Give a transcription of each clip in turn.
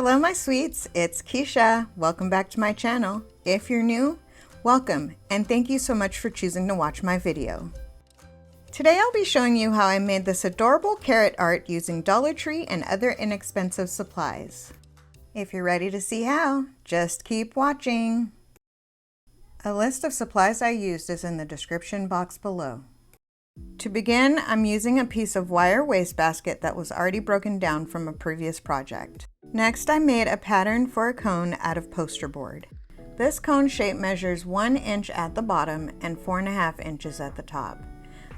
Hello my sweets, it's Keisha. Welcome back to my channel. If you're new, welcome and thank you so much for choosing to watch my video. Today I'll be showing you how I made this adorable carrot art using Dollar Tree and other inexpensive supplies. If you're ready to see how, just keep watching. A list of supplies I used is in the description box below. To begin, I'm using a piece of wire wastebasket that was already broken down from a previous project. Next, I made a pattern for a cone out of poster board. This cone shape measures 1 inch at the bottom and 4.5 inches at the top.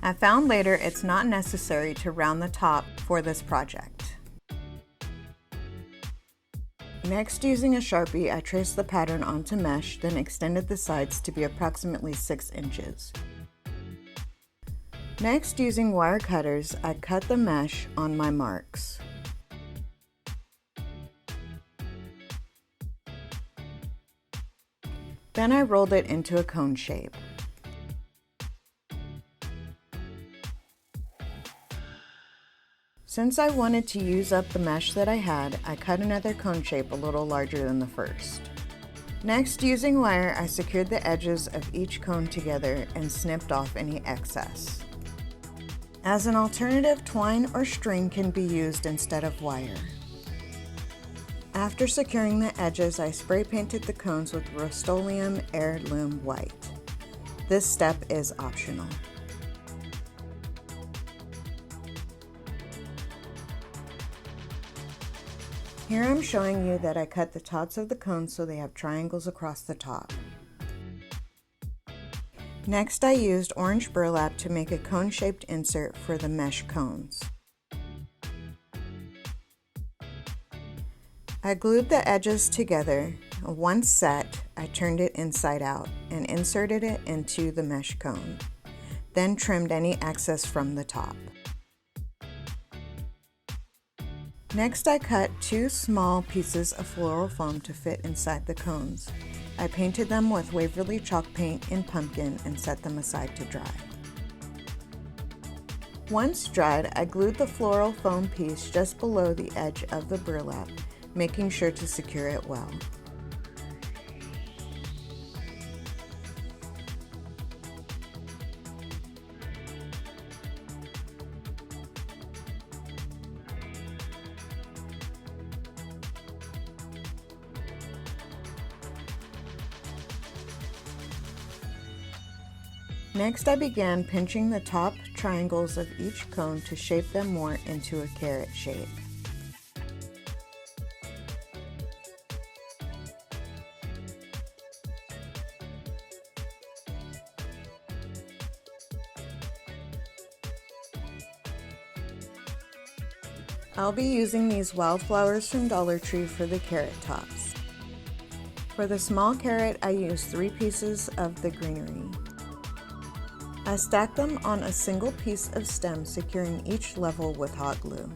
I found later it's not necessary to round the top for this project. Next, using a Sharpie, I traced the pattern onto mesh, then extended the sides to be approximately 6 inches. Next, using wire cutters, I cut the mesh on my marks. Then I rolled it into a cone shape. Since I wanted to use up the mesh that I had, I cut another cone shape a little larger than the first. Next, using wire, I secured the edges of each cone together and snipped off any excess. As an alternative, twine or string can be used instead of wire. After securing the edges, I spray painted the cones with Rustoleum Heirloom white. This step is optional. Here I'm showing you that I cut the tops of the cones so they have triangles across the top. Next, I used orange burlap to make a cone-shaped insert for the mesh cones. I glued the edges together. Once set, I turned it inside out and inserted it into the mesh cone, then trimmed any excess from the top. Next, I cut 2 small pieces of floral foam to fit inside the cones. I painted them with Waverly chalk paint in pumpkin and set them aside to dry. Once dried, I glued the floral foam piece just below the edge of the burlap, making sure to secure it well. Next, I began pinching the top triangles of each cone to shape them more into a carrot shape. I'll be using these wildflowers from Dollar Tree for the carrot tops. For the small carrot, I used 3 pieces of the Greenery. I stacked them on a single piece of stem, securing each level with hot glue.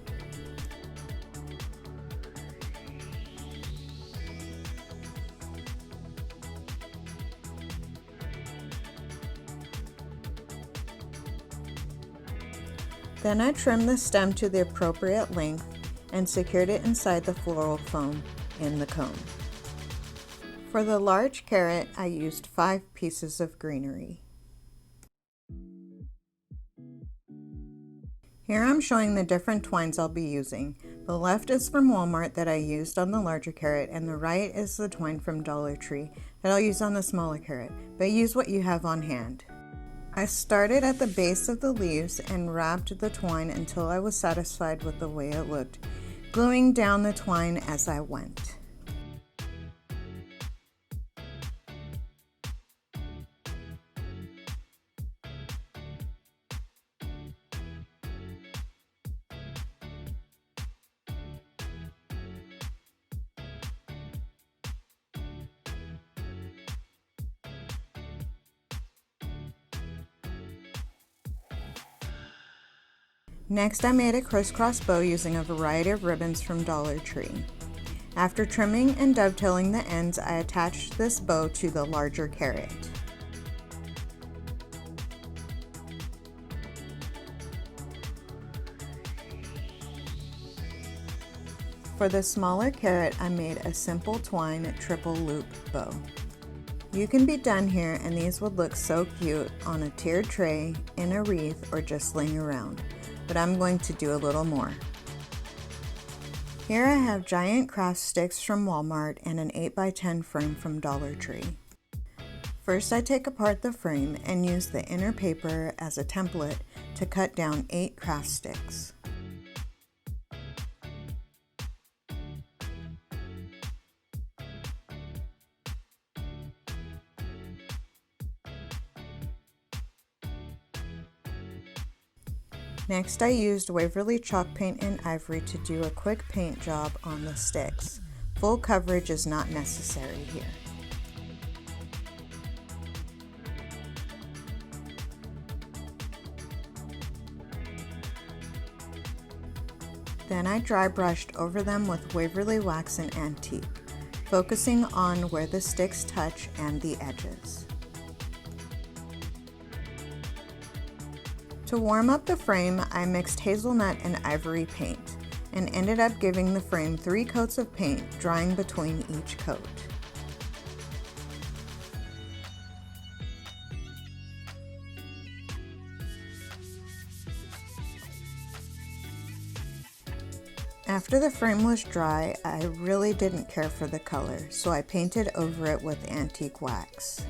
Then I trimmed the stem to the appropriate length and secured it inside the floral foam in the cone. For the large carrot, I used 5 pieces of Greenery. Here I'm showing the different twines I'll be using. The left is from Walmart that I used on the larger carrot, and the right is the twine from Dollar Tree that I'll use on the smaller carrot, but use what you have on hand. I started at the base of the leaves and wrapped the twine until I was satisfied with the way it looked, gluing down the twine as I went. Next, I made a crisscross bow using a variety of ribbons from Dollar Tree. After trimming and dovetailing the ends, I attached this bow to the larger carrot. For the smaller carrot, I made a simple twine triple loop bow. You can be done here, and these would look so cute on a tiered tray, in a wreath, or just laying around, but I'm going to do a little more. Here I have giant craft sticks from Walmart and an 8x10 frame from Dollar Tree. First, I take apart the frame and use the inner paper as a template to cut down 8 craft sticks. Next, I used Waverly chalk paint and Ivory to do a quick paint job on the sticks. Full coverage is not necessary here. Then I dry brushed over them with Waverly Wax and Antique, focusing on where the sticks touch and the edges. To warm up the frame, I mixed Hazelnut and Ivory paint and ended up giving the frame 3 coats of paint, drying between each coat. After the frame was dry, I really didn't care for the color, so I painted over it with antique wax.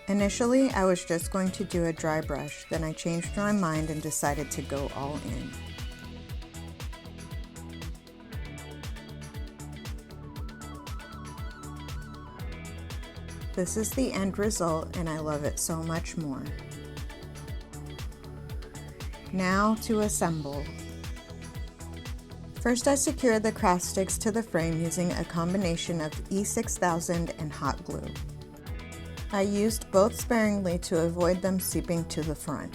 Initially, I was just going to do a dry brush, then I changed my mind and decided to go all in. This is the end result, and I love it so much more. Now to assemble. First, I secured the craft sticks to the frame using a combination of E6000 and hot glue. I used both sparingly to avoid them seeping to the front.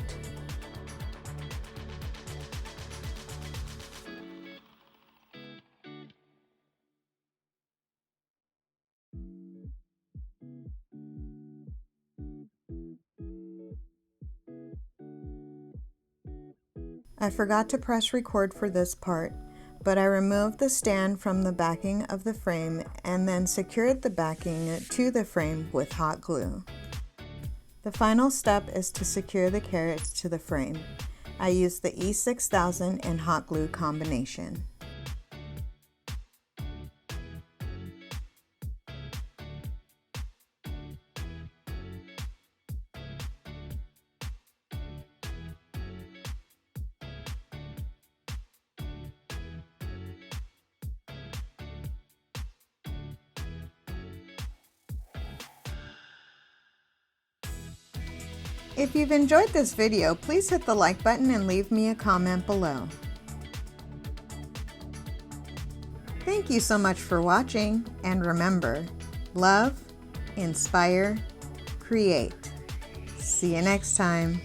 I forgot to press record for this part, but I removed the stand from the backing of the frame and then secured the backing to the frame with hot glue. The final step is to secure the carrots to the frame. I used the E6000 and hot glue combination. If you've enjoyed this video, please hit the like button and leave me a comment below. Thank you so much for watching, and remember, love, inspire, create. See you next time.